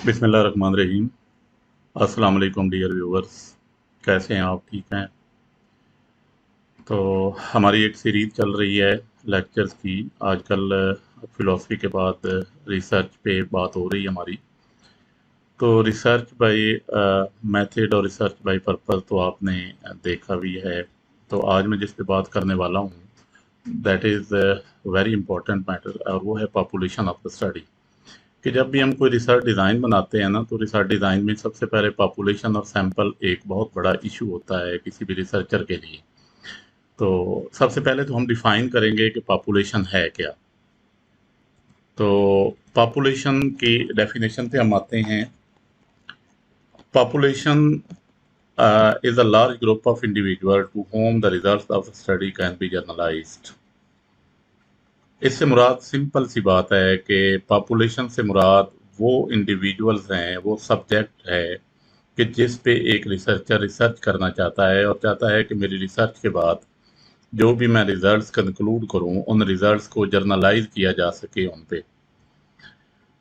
बिस्मिल्लाहिर्रहमानिर्रहीम। अस्सलाम वालेकुम डियर व्यूवर्स, कैसे हैं आप? ठीक हैं? तो हमारी एक सीरीज़ चल रही है लेक्चर्स की। आजकल फ़िलासफ़ी के बाद रिसर्च पे बात हो रही है हमारी। तो रिसर्च बाय मेथड और रिसर्च बाय पर्पस तो आपने देखा भी है। तो आज मैं जिस पे बात करने वाला हूँ that is very important matter, और वो है पॉपुलेशन ऑफ द स्टडी। कि जब भी हम कोई रिसर्च डिज़ाइन बनाते हैं ना, तो रिसर्च डिज़ाइन में सबसे पहले पॉपुलेशन और सैंपल एक बहुत बड़ा इशू होता है किसी भी रिसर्चर के लिए। तो सबसे पहले तो हम डिफाइन करेंगे कि पॉपुलेशन है क्या। तो पॉपुलेशन की डेफिनेशन पे हम आते हैं। Population is a large group of individual to whom the results of study can be generalized. इससे मुराद सिंपल सी बात है कि पॉपुलेशन से मुराद वो इंडिविजुअल्स हैं, वो सब्जेक्ट है कि जिस पे एक रिसर्चर रिसर्च करना चाहता है और चाहता है कि मेरी रिसर्च के बाद जो भी मैं रिजल्ट्स कंक्लूड करूं, उन रिजल्ट्स को जर्नलाइज किया जा सके उन पे।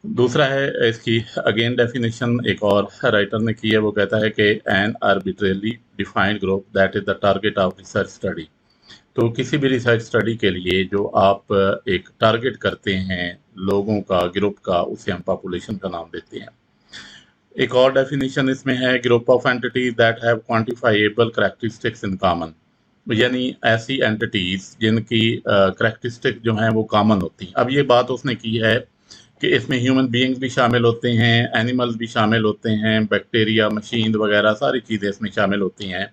दूसरा है इसकी अगेन डेफिनेशन एक और राइटर ने की है, वो कहता है कि an arbitrarily defined group that is the target of research study. तो किसी भी रिसर्च स्टडी के लिए जो आप एक टारगेट करते हैं लोगों का, ग्रुप का, उसे हम पॉपुलेशन का नाम देते हैं। एक और डेफिनेशन इसमें है group of entities that have quantifiable characteristics in common. यानी ऐसी एंटिटीज जिनकी करैक्टरिस्टिक जो हैं वो कॉमन होती हैं। अब ये बात उसने की है कि इसमें ह्यूमन बीइंग्स भी शामिल होते हैं, एनिमल्स भी शामिल होते हैं, बैक्टीरिया, मशीन वगैरह सारी चीज़ें इसमें शामिल होती हैं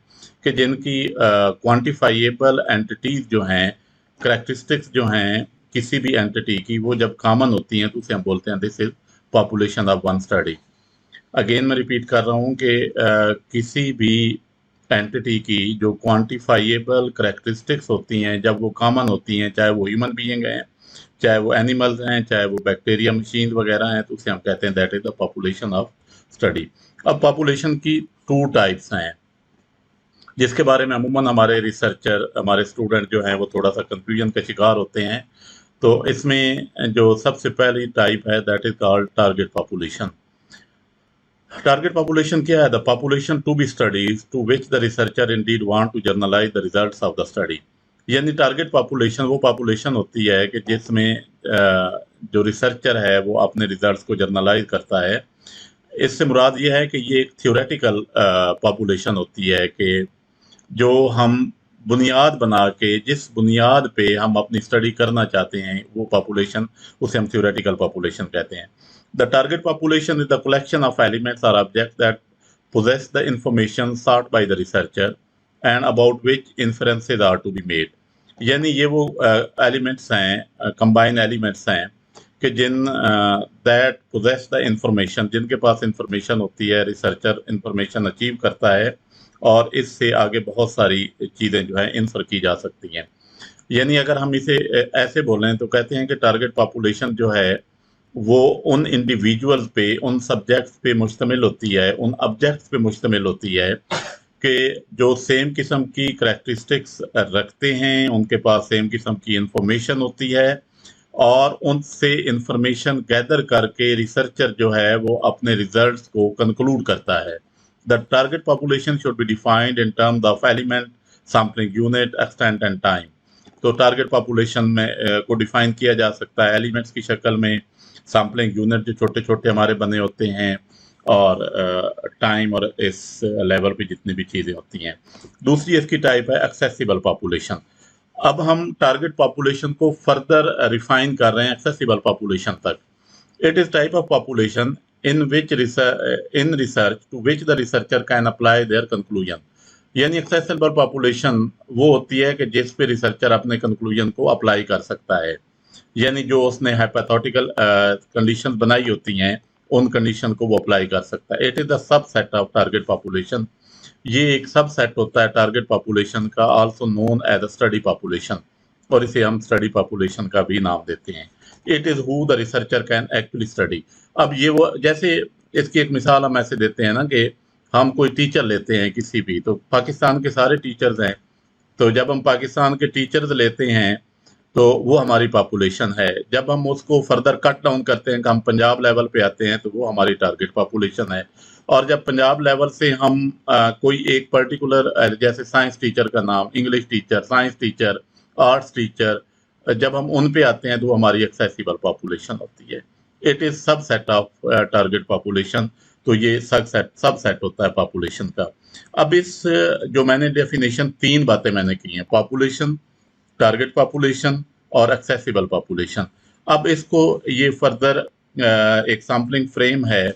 कि जिनकी क्वांटिफाइएबल एंटिटीज जो हैं, करैक्टरिस्टिक्स जो हैं किसी भी एंटिटी की, वो जब कॉमन होती हैं तो उसे हम बोलते हैं this is population of one study. Again मैं रिपीट कर रहा हूँ कि किसी भी एंटिटी की जो क्वांटिफाइएबल करैक्टरिस्टिक्स होती हैं जब वो कॉमन होती हैं, चाहे वो ह्यूमन बीइंग हैं, चाहे वो एनिमल्स हैं, चाहे वो बैक्टीरिया, मशीन वगैरह हैं, तो उसे हम कहते हैं that is the population of study. अब पॉपुलेशन की टू टाइप्स हैं जिसके बारे में अमूमन हमारे रिसर्चर, हमारे स्टूडेंट जो हैं वो थोड़ा सा कंफ्यूजन का शिकार होते हैं। तो इसमें जो सबसे पहली टाइप है that is called target population. Target population क्या है? The population to be studies to which the researcher indeed want to generalise the results of the study. यानी टारगेट पॉपुलेशन वो पॉपुलेशन होती है कि जिसमें जो रिसर्चर है वो अपने रिजल्ट्स को जर्नलाइज करता है। इससे मुराद ये है कि ये एक थ्योरेटिकल पॉपुलेशन होती है कि जो हम बुनियाद बना के, जिस बुनियाद पे हम अपनी स्टडी करना चाहते हैं, वो पॉपुलेशन, उसे हम थ्योरेटिकल पॉपुलेशन कहते हैं। The target population is the collection of elements और objects that possess the information sought by the researcher and about which inferences are to be made। यानी ये वो एलिमेंट्स हैं, कंबाइन एलिमेंट्स हैं कि जिन दैट पोजेस द इंफॉर्मेशन, जिनके पास information होती है, रिसर्चर इंफॉर्मेशन अचीव करता है और इससे आगे बहुत सारी चीज़ें जो है इन्फर की जा सकती हैं। यानी अगर हम इसे ऐसे बोलें तो कहते हैं कि टारगेट पॉपुलेशन जो है वो उन इंडिविजुअल्स पे, उन सब्जेक्ट्स पे मुश्तमिल होती है, उन ऑब्जेक्ट्स पे मुश्तमिल होती है कि जो सेम किस्म की करैक्टरिस्टिक्स रखते हैं, उनके पास सेम किस्म की इंफॉर्मेशन होती है और उनसे इंफॉर्मेशन गैदर करके रिसर्चर जो है वो अपने रिजल्ट्स को कंक्लूड करता है। The target population should be defined in terms of element, sampling unit, extent and time. तो टारगेट पॉपुलेशन में को डिफाइन किया जा सकता है एलिमेंट्स की शक्ल में, सैम्पलिंग यूनिट जो छोटे छोटे हमारे बने होते हैं, और टाइम, और इस लेवल पे जितनी भी चीज़ें होती हैं। दूसरी इसकी टाइप है एक्सेसिबल पॉपुलेशन। अब हम टारगेट पॉपुलेशन को फर्दर रिफाइन कर रहे हैं एक्सेसिबल पॉपुलेशन तक। It is type of population in which in research to which the researcher can apply their conclusion. यानी एक्सेसिबल पॉपुलेशन वो होती है कि जिस पे रिसर्चर अपने कंक्लूजन को अप्लाई कर सकता है। यानी जो उसने हाइपोथेटिकल कंडीशन बनाई होती हैं उन कंडीशन को वो अप्लाई कर सकता है। It is the subset of target population. ये एक सब सेट होता है टारगेट पॉपुलेशन का, also known as a study population, और इसे हम स्टडी पॉपुलेशन का भी नाम देते हैं। It is who the researcher can actually study. अब ये वो, जैसे इसकी एक मिसाल हम ऐसे देते हैं ना कि हम कोई टीचर लेते हैं किसी भी, तो पाकिस्तान के सारे टीचर्स हैं, तो जब हम पाकिस्तान के टीचर्स लेते हैं तो वो हमारी पॉपुलेशन है। जब हम उसको फर्दर कट डाउन करते हैं कि हम पंजाब लेवल पे आते हैं तो वो हमारी टारगेट पॉपुलेशन है। और जब पंजाब लेवल से हम कोई एक पर्टिकुलर जैसे साइंस टीचर का नाम, English teacher, science teacher, arts teacher, जब हम उन पे आते हैं तो हमारी एक्सेसिबल पॉपुलेशन होती है। It is subset of target population. तो ये सबसेट होता है पॉपुलेशन का। अब इस जो मैंने डेफिनेशन 3 बातें मैंने की हैं, पॉपुलेशन, टारगेट पॉपुलेशन और एक्सेसिबल पॉपुलेशन। अब इसको ये फर्दर एक सैम्पलिंग फ्रेम है।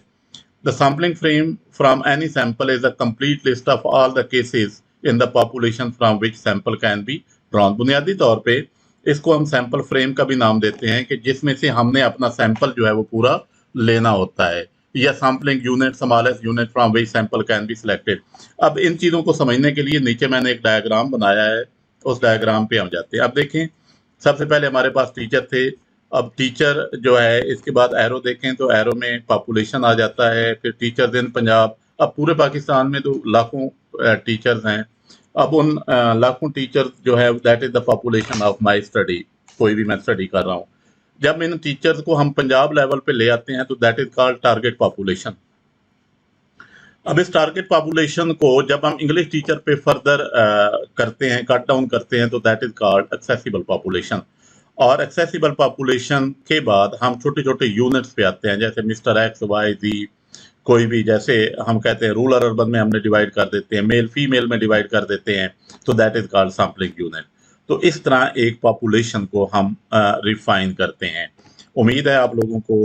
The sampling frame from any sample is a complete list of all the cases in the population from which sample can be drawn. बुनियादी तौर पे इसको हम सैंपल फ्रेम का भी नाम देते हैं कि जिसमें से हमने अपना सैंपल जो है वो पूरा लेना होता है, या sampling unit, smallest unit from which sample can be selected. अब इन चीज़ों को समझने के लिए नीचे मैंने एक डायग्राम बनाया है, उस डायग्राम पे हम जाते हैं। अब देखें, सबसे पहले हमारे पास टीचर थे। अब टीचर जो है, इसके बाद एरो देखें तो एरो में पॉपुलेशन आ जाता है, फिर टीचर्स इन पंजाब। अब पूरे पाकिस्तान में तो लाखों टीचर्स हैं। अब उन लाखों टीचर्स जो है, that is the population of my study. कोई भी मैं स्टडी कर रहा हूँ, जब इन टीचर्स को हम पंजाब लेवल पे ले आते हैं तो that is called target population. अब इस टारगेट पॉपुलेशन को जब हम इंग्लिश टीचर पे फर्दर करते हैं, कट डाउन करते हैं, तो that is called accessible population. और एक्सेसिबल पॉपुलेशन के बाद हम छोटे छोटे यूनिट्स पे आते हैं, जैसे मिस्टर एक्स, वाई, जी, कोई भी, जैसे हम कहते हैं रूरल अर्बन में हमने डिवाइड कर देते हैं, मेल फीमेल में डिवाइड कर देते हैं, तो that is called sampling unit. तो इस तरह एक पॉपुलेशन को हम रिफाइन करते हैं। उम्मीद है आप लोगों को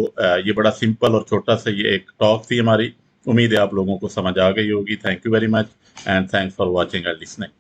ये बड़ा सिंपल और छोटा सा ये एक टॉक थी हमारी। उम्मीद है आप लोगों को समझ आ गई होगी। Thank you very much and thanks for watching and listening.